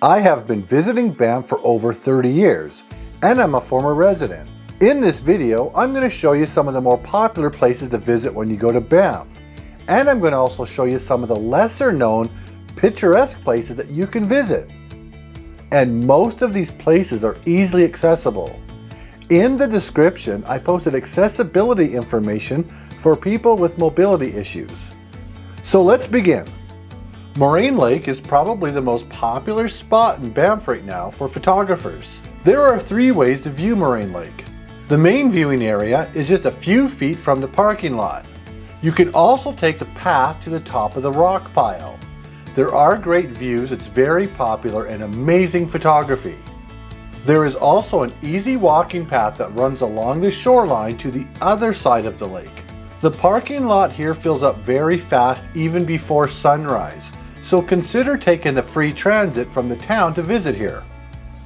I have been visiting Banff for over 30 years, and I'm a former resident. In this video, I'm going to show you some of the more popular places to visit when you go to Banff, and I'm going to also show you some of the lesser known, picturesque places that you can visit. And most of these places are easily accessible. In the description, I posted accessibility information for people with mobility issues. So let's begin. Moraine Lake is probably the most popular spot in Banff right now for photographers. There are 3 ways to view Moraine Lake. The main viewing area is just a few feet from the parking lot. You can also take the path to the top of the rock pile. There are great views, it's very popular and amazing photography. There is also an easy walking path that runs along the shoreline to the other side of the lake. The parking lot here fills up very fast even before sunrise, so consider taking the free transit from the town to visit here.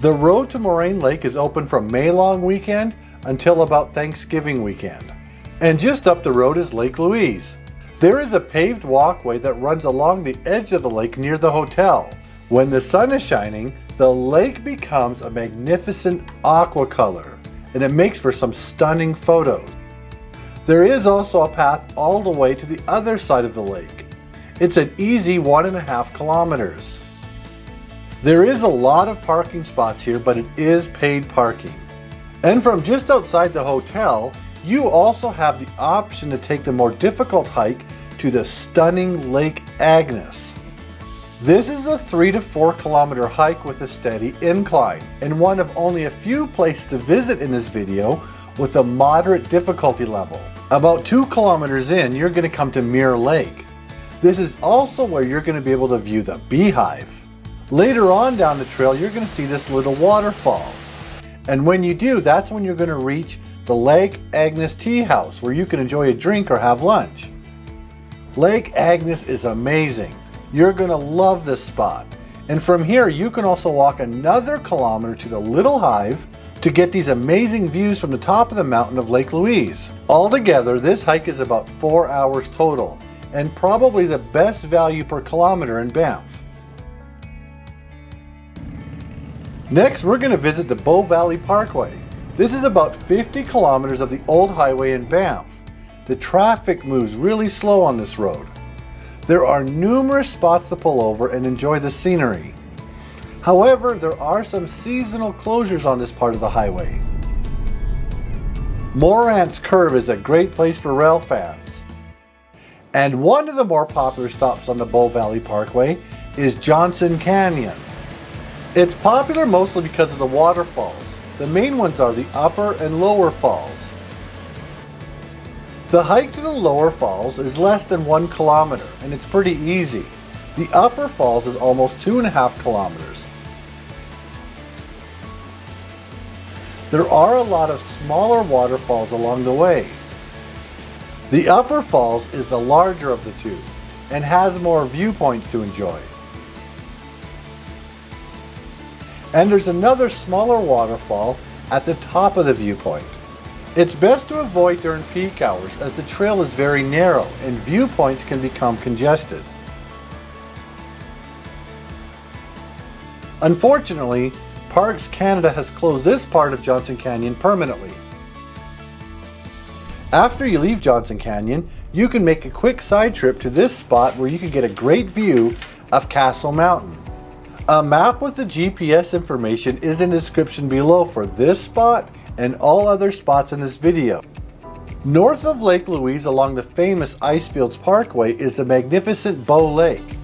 The road to Moraine Lake is open from May long weekend until about Thanksgiving weekend. And just up the road is Lake Louise. There is a paved walkway that runs along the edge of the lake near the hotel. When the sun is shining, the lake becomes a magnificent aqua color, and it makes for some stunning photos. There is also a path all the way to the other side of the lake. It's an easy 1.5 kilometers. There is a lot of parking spots here, but it is paid parking. And from just outside the hotel, you also have the option to take the more difficult hike to the stunning Lake Agnes. This is a 3 to 4 kilometer hike with a steady incline, and one of only a few places to visit in this video with a moderate difficulty level. About 2 kilometers in, you're going to come to Mirror Lake. This is also where you're going to be able to view the Beehive. Later on down the trail, you're going to see this little waterfall. And when you do, that's when you're going to reach the Lake Agnes Tea House, where you can enjoy a drink or have lunch. Lake Agnes is amazing. You're going to love this spot. And from here, you can also walk another kilometer to the Little Hive to get these amazing views from the top of the mountain of Lake Louise. Altogether, this hike is about 4 hours total, and probably the best value per kilometer in Banff. Next, we're going to visit the Valley Parkway. This is about 50 kilometers of the old highway in Banff. The traffic moves really slow on this road. There are numerous spots to pull over and enjoy the scenery. However, there are some seasonal closures on this part of the highway. Morant's Curve is a great place for rail fans. And one of the more popular stops on the Valley Parkway is Johnston Canyon. It's popular mostly because of the waterfalls. The main ones are the upper and lower falls. The hike to the lower falls is less than 1 kilometer, and it's pretty easy. The upper falls is almost 2.5 kilometers. There are a lot of smaller waterfalls along the way. The upper falls is the larger of the two, and has more viewpoints to enjoy. And there's another smaller waterfall at the top of the viewpoint. It's best to avoid during peak hours as the trail is very narrow and viewpoints can become congested. Unfortunately, Parks Canada has closed this part of Johnston Canyon permanently. After you leave Johnston Canyon, you can make a quick side trip to this spot where you can get a great view of Castle Mountain. A map with the GPS information is in the description below for this spot and all other spots in this video. North of Lake Louise along the famous Icefields Parkway is the magnificent Bow Lake.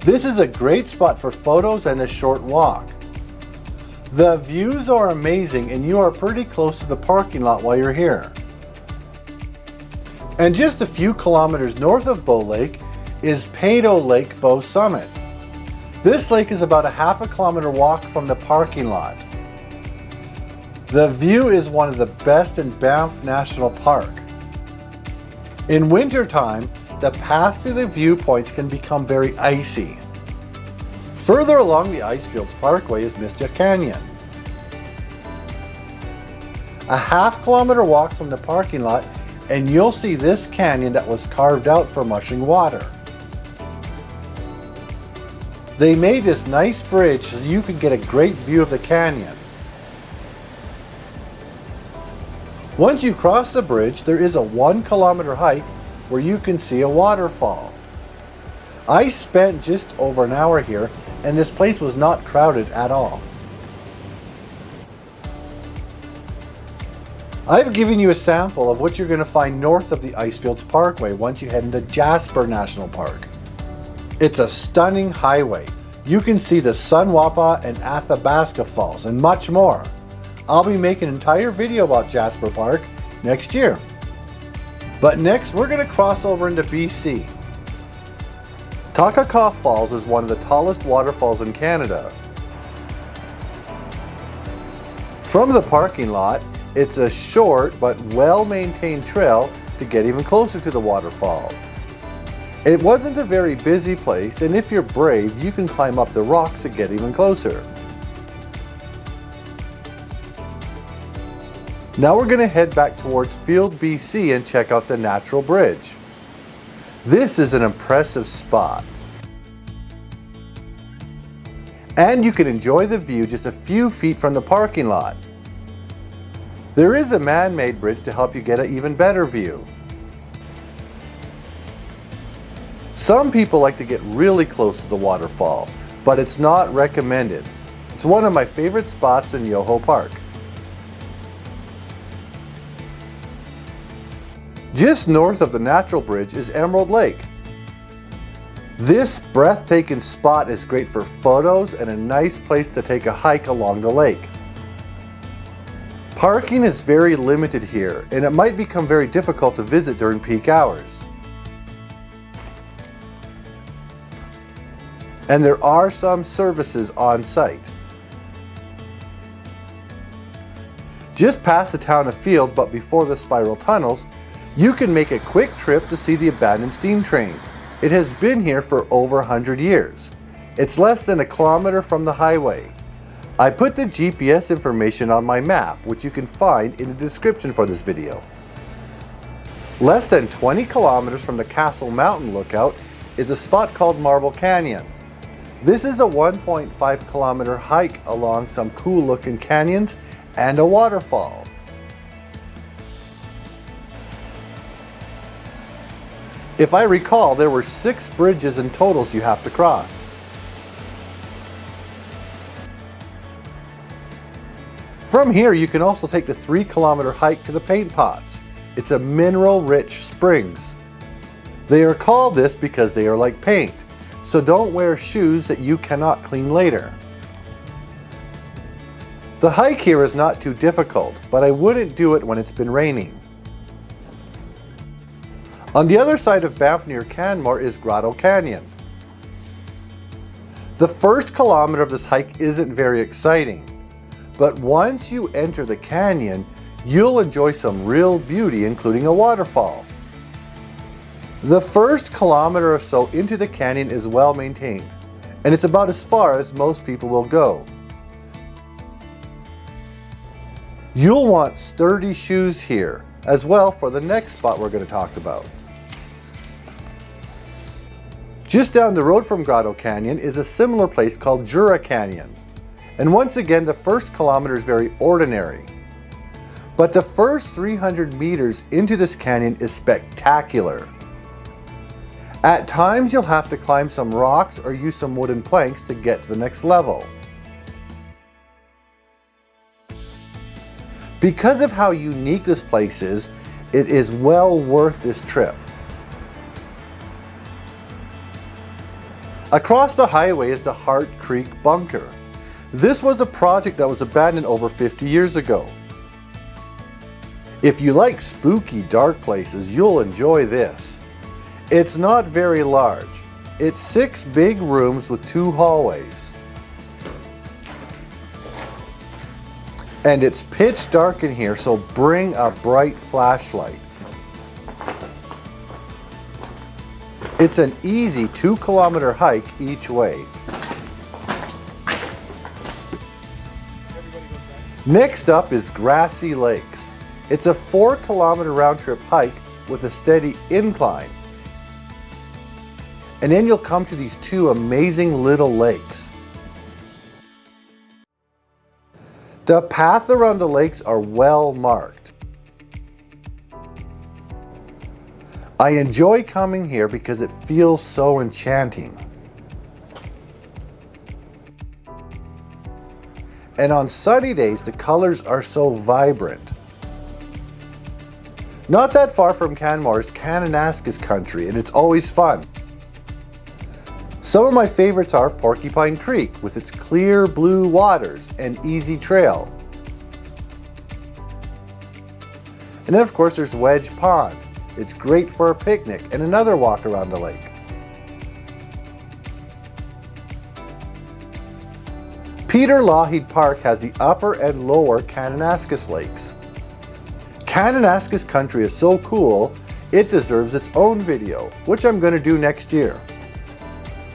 This is a great spot for photos and a short walk. The views are amazing and you are pretty close to the parking lot while you're here. And just a few kilometers north of Bow Lake is Peyto Lake Bow Summit. This lake is about a 1/2 kilometer walk from the parking lot. The view is one of the best in Banff National Park. In wintertime, the path to the viewpoints can become very icy. Further along the Icefields Parkway is Mistaya Canyon. A 1/2 kilometer walk from the parking lot and you'll see this canyon that was carved out for mushing water. They made this nice bridge so you could get a great view of the canyon. Once you cross the bridge, there is a 1-kilometer hike where you can see a waterfall. I spent just over an hour here, and this place was not crowded at all. I've given you a sample of what you're going to find north of the Icefields Parkway once you head into Jasper National Park. It's a stunning highway. You can see the Sunwappa and Athabasca Falls and much more. I'll be making an entire video about Jasper Park next year. But next we're going to cross over into BC. Takakkaw Falls is one of the tallest waterfalls in Canada. From the parking lot, it's a short but well-maintained trail to get even closer to the waterfall. It wasn't a very busy place, and if you're brave, you can climb up the rocks to get even closer. Now we're going to head back towards Field, BC and check out the natural bridge. This is an impressive spot. And you can enjoy the view just a few feet from the parking lot. There is a man-made bridge to help you get an even better view. Some people like to get really close to the waterfall, but it's not recommended. It's one of my favorite spots in Yoho Park. Just north of the natural bridge is Emerald Lake. This breathtaking spot is great for photos and a nice place to take a hike along the lake. Parking is very limited here, and it might become very difficult to visit during peak hours. And there are some services on site. Just past the town of Field, but before the spiral tunnels, you can make a quick trip to see the abandoned steam train. It has been here for over 100 years. It's less than a kilometer from the highway. I put the GPS information on my map, which you can find in the description for this video. Less than 20 kilometers from the Castle Mountain Lookout is a spot called Marble Canyon. This is a 1.5 kilometer hike along some cool looking canyons and a waterfall. If I recall, there were 6 bridges in totals you have to cross. From here, you can also take the 3-kilometer hike to the paint pots. It's a mineral-rich springs. They are called this because they are like paint, so don't wear shoes that you cannot clean later. The hike here is not too difficult, but I wouldn't do it when it's been raining. On the other side of Banff near Canmore is Grotto Canyon. The first kilometer of this hike isn't very exciting, but once you enter the canyon, you'll enjoy some real beauty, including a waterfall. The first kilometer or so into the canyon is well maintained, and it's about as far as most people will go. You'll want sturdy shoes here, as well for the next spot we're going to talk about. Just down the road from Grotto Canyon is a similar place called Jura Canyon. And once again, the first kilometer is very ordinary. But the first 300 meters into this canyon is spectacular. At times you'll have to climb some rocks or use some wooden planks to get to the next level. Because of how unique this place is, it is well worth this trip. Across the highway is the Hart Creek Bunker. This was a project that was abandoned over 50 years ago. If you like spooky, dark places, you'll enjoy this. It's not very large. It's 6 big rooms with 2 hallways. And it's pitch dark in here, so bring a bright flashlight. It's an easy 2-kilometer hike each way. Next up is Grassi Lakes. It's a 4-kilometer round-trip hike with a steady incline. and then you'll come to these two amazing little lakes. The path around the lakes are well marked. I enjoy coming here because it feels so enchanting. And on sunny days, the colors are so vibrant. Not that far from Canmore is Kananaskis country, and it's always fun. Some of my favorites are Porcupine Creek with its clear blue waters and easy trail. And then of course there's Wedge Pond. It's great for a picnic and another walk around the lake. Peter Lougheed Park has the upper and lower Kananaskis lakes. Kananaskis country is so cool, it deserves its own video, which I'm going to do next year.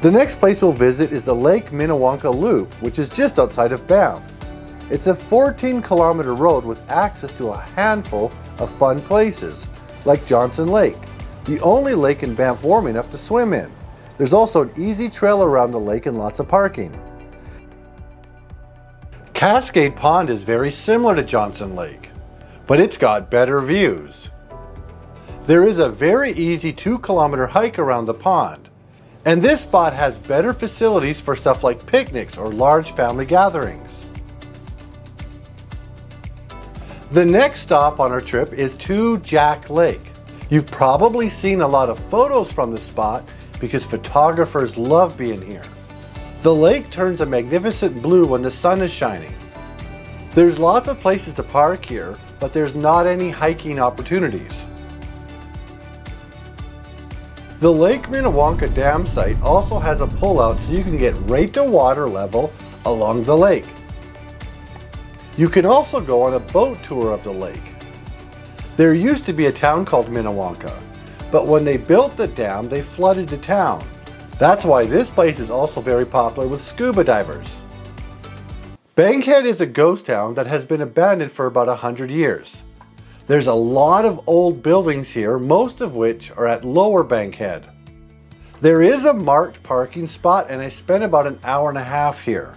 The next place we'll visit is the Lake Minnewanka Loop, which is just outside of Banff. It's a 14-kilometer road with access to a handful of fun places, like Johnston Lake, the only lake in Banff warm enough to swim in. There's also an easy trail around the lake and lots of parking. Cascade Pond is very similar to Johnston Lake, but it's got better views. There is a very easy 2-kilometer hike around the pond, and this spot has better facilities for stuff like picnics or large family gatherings. The next stop on our trip is to Jack Lake. You've probably seen a lot of photos from the spot because photographers love being here. The lake turns a magnificent blue when the sun is shining. There's lots of places to park here, but there's not any hiking opportunities. The Lake Minnewanka Dam site also has a pullout so you can get right to water level along the lake. You can also go on a boat tour of the lake. There used to be a town called Minnewanka, but when they built the dam, they flooded the town. That's why this place is also very popular with scuba divers. Bankhead is a ghost town that has been abandoned for about 100 years. There's a lot of old buildings here, most of which are at Lower Bankhead. There is a marked parking spot and I spent about an hour and a half here.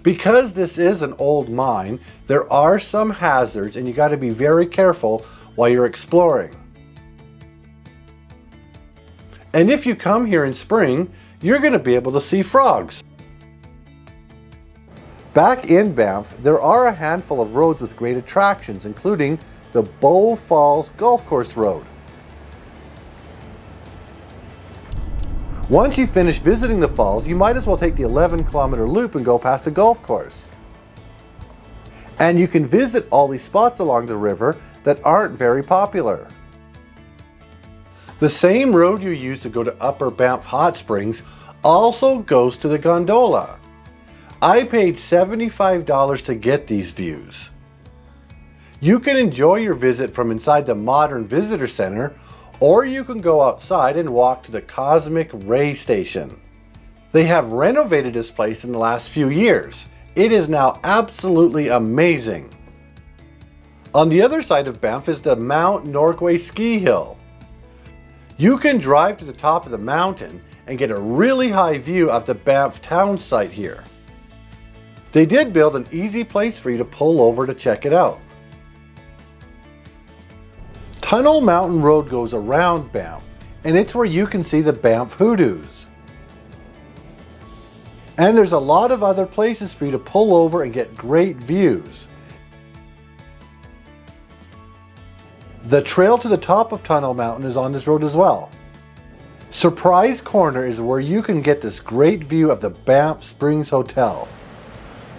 Because this is an old mine, there are some hazards and you got to be very careful while you're exploring. And if you come here in spring, you're going to be able to see frogs. Back in Banff, there are a handful of roads with great attractions, including the Bow Falls Golf Course Road. Once you finish visiting the falls, you might as well take the 11-kilometer loop and go past the golf course. And you can visit all these spots along the river that aren't very popular. The same road you use to go to Upper Banff Hot Springs also goes to the gondola. I paid $75 to get these views. You can enjoy your visit from inside the modern visitor center, or you can go outside and walk to the Cosmic Ray Station. They have renovated this place in the last few years. It is now absolutely amazing. On the other side of Banff is the Mount Norquay ski hill. You can drive to the top of the mountain and get a really high view of the Banff town site here. They did build an easy place for you to pull over to check it out. Tunnel Mountain Road goes around Banff, and it's where you can see the Banff Hoodoos. And there's a lot of other places for you to pull over and get great views. The trail to the top of Tunnel Mountain is on this road as well. Surprise Corner is where you can get this great view of the Banff Springs Hotel.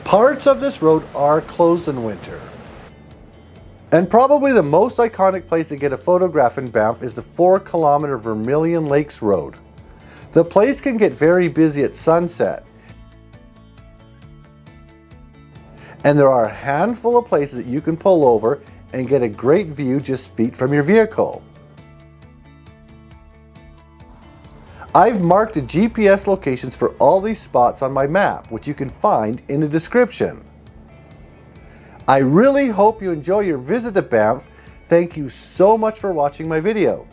Parts of this road are closed in winter. And probably the most iconic place to get a photograph in Banff is the 4-kilometer Vermilion Lakes Road. The place can get very busy at sunset. And there are a handful of places that you can pull over and get a great view just feet from your vehicle. I've marked the GPS locations for all these spots on my map, which you can find in the description. I really hope you enjoy your visit to Banff. Thank you so much for watching my video.